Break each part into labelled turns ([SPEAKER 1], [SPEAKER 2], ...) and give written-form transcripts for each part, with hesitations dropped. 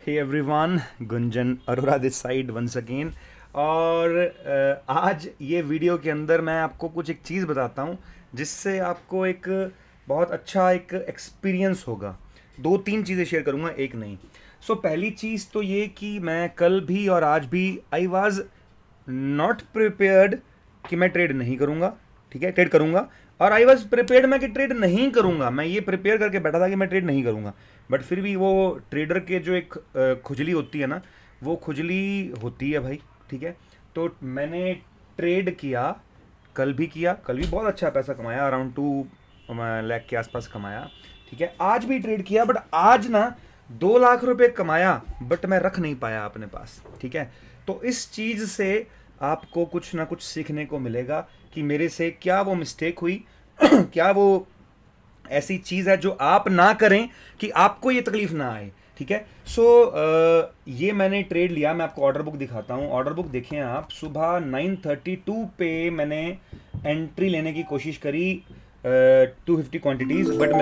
[SPEAKER 1] Hey everyone, Gunjan Arora this side once again. और आज ये वीडियो के अंदर मैं आपको कुछ एक चीज़ बताता हूँ जिससे आपको एक बहुत अच्छा एक एक्सपीरियंस होगा। दो तीन चीज़ें शेयर करूँगा, एक नहीं। पहली चीज़ तो ये कि मैं कल भी और आज भी आई वॉज नॉट प्रिपेयर्ड कि मैं ट्रेड नहीं करूँगा। ठीक है, ट्रेड करूँगा। और आई वॉज प्रिपेयर्ड मैं कि ट्रेड नहीं करूँगा। मैं ये प्रिपेयर करके बैठा था कि मैं ट्रेड नहीं करूँगा। बट फिर भी वो ट्रेडर के जो एक खुजली होती है ना, वो खुजली होती है भाई। ठीक है, तो मैंने ट्रेड किया, कल भी किया। कल भी बहुत अच्छा पैसा कमाया, अराउंड 2 लाख के आसपास कमाया। ठीक है, आज भी ट्रेड किया, बट आज ना 2 लाख रुपए कमाया, बट मैं रख नहीं पाया अपने पास। ठीक है, तो इस चीज़ से आपको कुछ ना कुछ सीखने को मिलेगा कि मेरे से क्या वो मिस्टेक हुई क्या वो ऐसी चीज़ है जो आप ना करें कि आपको ये तकलीफ ना आए। ठीक है, ये मैंने ट्रेड लिया। मैं आपको ऑर्डर बुक दिखाता हूँ। ऑर्डर बुक देखें आप, सुबह 9:32 पे मैंने एंट्री लेने की कोशिश करी 250 क्वांटिटीज़, बट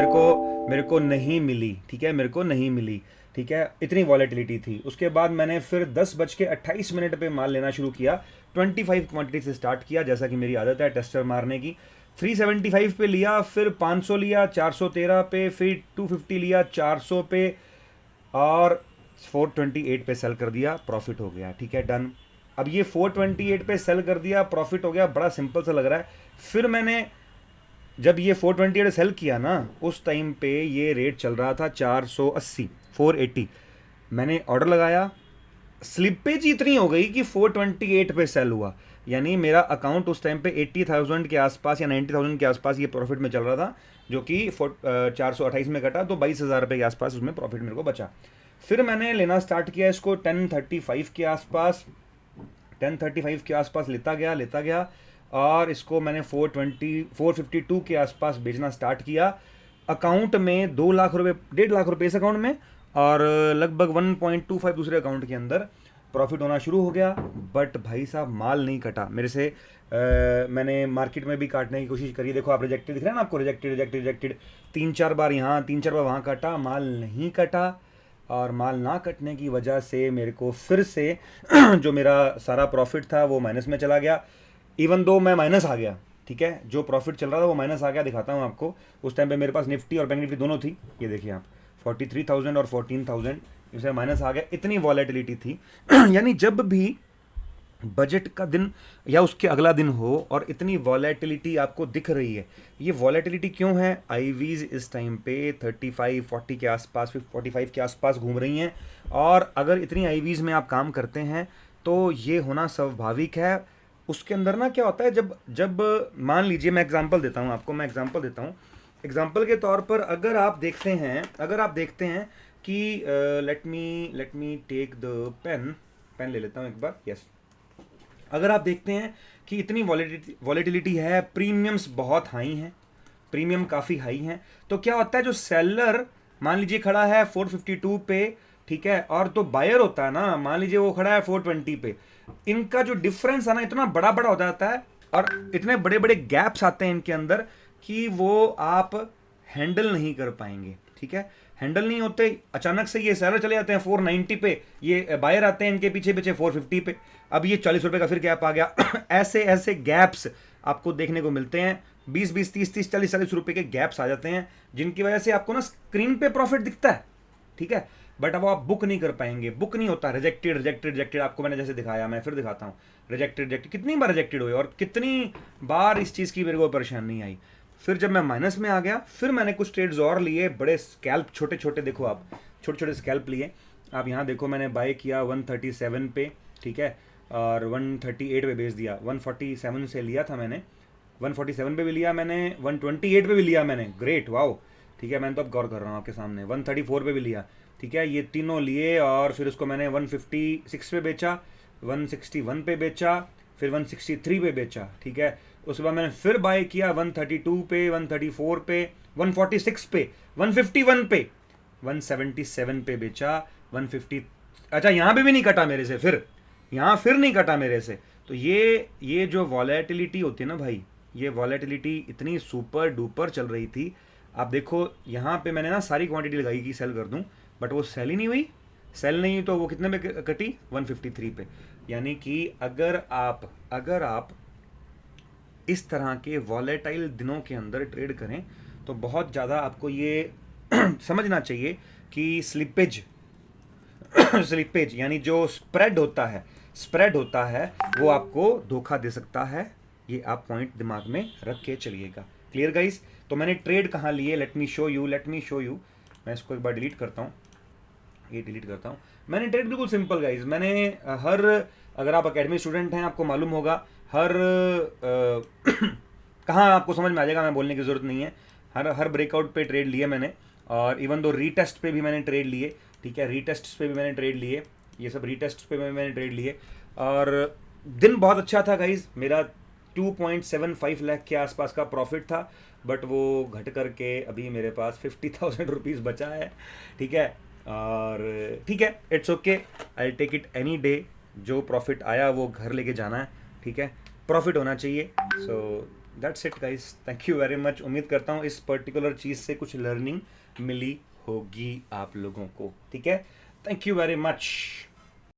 [SPEAKER 1] मेरे को नहीं मिली। ठीक है, मेरे को नहीं मिली। ठीक है, इतनी वॉलेटिलिटी थी। उसके बाद मैंने फिर 10:28 पे माल लेना शुरू किया। 25 क्वांटिटी से स्टार्ट किया, जैसा कि मेरी आदत है टेस्टर मारने की। 375 पे लिया, फिर 500 लिया 413 पे, फिर 250 लिया 400 पे, और 428 पे सेल कर दिया, प्रॉफिट हो गया। ठीक है, डन। अब ये 428 पे सेल कर दिया, प्रॉफिट हो गया, बड़ा सिंपल सा लग रहा है। फिर मैंने जब ये 428 सेल किया ना, उस टाइम पे ये रेट चल रहा था 480, 480। मैंने ऑर्डर लगाया, स्लिपेज इतनी हो गई कि 428 पे सेल हुआ। यानी मेरा अकाउंट उस टाइम पे 80,000 के आसपास या 90,000 के आसपास ये प्रॉफिट में चल रहा था, जो कि 428 में कटा, तो 22,000 रुपये के आसपास उसमें प्रॉफिट मेरे को बचा। फिर मैंने लेना स्टार्ट किया इसको 1035 के आसपास। 1035 के आसपास लेता गया और इसको मैंने 452 के आसपास बेचना स्टार्ट किया। अकाउंट में 2 लाख रुपए, 1.5 लाख रुपए इस अकाउंट में, और लगभग 1.25 दूसरे अकाउंट के अंदर प्रॉफिट होना शुरू हो गया। बट भाई साहब, माल नहीं कटा मेरे से। मैंने मार्केट में भी काटने की कोशिश करी। देखो आप, रिजेक्टेड दिख रहा है ना आपको, रिजेक्टेड रिजेक्टेड रिजेक्टेड। 3-4 बार यहाँ, 3-4 बार वहाँ काटा, माल नहीं कटा। और माल ना कटने की वजह से मेरे को फिर से जो मेरा सारा प्रॉफिट था वो माइनस में चला गया। इवन दो मैं माइनस आ गया। ठीक है, जो प्रॉफिट चल रहा था वो माइनस आ गया। दिखाता हूँ आपको। उस टाइम पे मेरे पास निफ्टी और बैंक निफ्टी दोनों थी। ये देखिए आप, 43,000 और 14,000 इसमें माइनस आ गया। इतनी वॉलेटिलिटी थी यानी जब भी बजट का दिन या उसके अगला दिन हो और इतनी वॉलेटिलिटी आपको दिख रही है, ये वॉलेटिलिटी क्यों है? आईवीज इस टाइम पे 35-40 के आसपास, 45 के आसपास घूम रही हैं। और अगर इतनी आईवीज में आप काम करते हैं तो ये होना स्वाभाविक है। उसके अंदर ना क्या होता है, जब जब मान लीजिए, मैं एग्जांपल देता हूँ आपको, मैं एग्जांपल देता हूँ। एग्जांपल के तौर पर अगर आप देखते हैं कि let me take the pen. Pen ले लेता हूँ एक बार। यस, अगर आप देखते हैं कि इतनी वॉलेटिलिटी है, प्रीमियम्स बहुत हाई हैं, प्रीमियम काफ़ी हाई हैं, तो क्या होता है, जो सेलर मान लीजिए खड़ा है 452 पे, ठीक है, और तो बायर होता है ना, मान लीजिए वो खड़ा है 420 पे, इनका जो डिफरेंस है ना, इतना बड़ा बड़ा हो जाता है और इतने बड़े बड़े गैप्स आते हैं इनके अंदर कि वो आप हैंडल नहीं कर पाएंगे। ठीक है, हैंडल नहीं होते। अचानक से ये सेलर चले जाते हैं 490 पे, ये बायर आते हैं इनके पीछे पीछे 450 पे, अब ये 40 रुपए का फिर गैप आ गया ऐसे ऐसे गैप्स आपको देखने को मिलते हैं। 20-20, 30-30, 40-40 रुपए के गैप्स आ जाते हैं, जिनकी वजह से आपको ना स्क्रीन पे प्रॉफिट दिखता है। ठीक है, बट अब आप बुक नहीं कर पाएंगे। बुक नहीं होता, रिजेक्टेड रिजेक्टेड रिजेक्टेड। आपको मैंने जैसे दिखाया, मैं फिर दिखाता हूँ। रिजेक्टेड रिजेक्टेड, कितनी बार रिजेक्टेड हुए और कितनी बार इस चीज़ की मेरे को परेशानी आई। फिर जब मैं माइनस में आ गया, फिर मैंने कुछ ट्रेड्स और लिए, बड़े स्कैल्प, छोटे छोटे, देखो आप, छोटे छोटे स्कैल्प लिए। आप यहाँ देखो, मैंने बाय किया 137 पे, ठीक है, और 138 पे बेच दिया। 147 से लिया था मैंने, 147 पे भी लिया मैंने, 128 पे भी लिया मैंने। Great, wow. ठीक है, मैंने तो अब गौर कर रहा हूँ आपके सामने। 134 पे भी लिया। ठीक है, ये तीनों लिए, और फिर उसको मैंने 156 पे बेचा, 161 पे बेचा, फिर 163 पे बेचा। ठीक है, उसके बाद मैंने फिर बाय किया 132 पे, 134 पे, 146 पे, 151 पे, 177 पे बेचा, 150। अच्छा, यहाँ पे भी नहीं कटा मेरे से, फिर यहाँ फिर नहीं कटा मेरे से। तो ये जो वॉलेटिलिटी होती है ना भाई, ये वॉलेटिलिटी इतनी सुपर डुपर चल रही थी। आप देखो यहाँ पे मैंने ना सारी क्वांटिटी लगाई कि सेल कर दूं, बट वो सेल ही नहीं हुई। सेल नहीं तो वो कितने पे कटी, 153 पे। यानी कि अगर आप इस तरह के वॉलेटाइल दिनों के अंदर ट्रेड करें तो बहुत ज़्यादा आपको ये समझना चाहिए कि स्लिपेज स्लिपेज यानी जो स्प्रेड होता है वो आपको धोखा दे सकता है। ये आप पॉइंट दिमाग में रख के चलिएगा। Clear guys? तो मैंने ट्रेड कहाँ लिए, लेट मी शो यू। मैं इसको एक बार डिलीट करता हूँ, ये डिलीट करता हूँ। मैंने ट्रेड बिल्कुल सिंपल गाइस, मैंने अगर आप एकेडमी स्टूडेंट हैं आपको मालूम होगा कहाँ आपको समझ में आ जाएगा, मैं बोलने की ज़रूरत नहीं है। हर ब्रेकआउट पे ट्रेड लिए मैंने, और इवन दो रीटेस्ट पे भी मैंने ट्रेड लिए, ठीक है, रीटेस्ट पे भी मैंने ट्रेड लिए, ये सब रीटेस्ट पे भी मैंने ट्रेड लिए। और दिन बहुत अच्छा था गाइज, मेरा 2.75 लाख के आसपास का प्रॉफिट था, बट वो घट करके अभी मेरे पास 50,000 रुपीज़ बचा है, ठीक है। और ठीक है, it's okay, I take it any day. जो प्रॉफिट आया वो घर लेके जाना है, ठीक है, प्रॉफिट होना चाहिए। So that's it guys, thank you very much. उम्मीद करता हूँ इस पर्टिकुलर चीज़ से कुछ लर्निंग मिली होगी आप लोगों को, ठीक है। Thank you very much.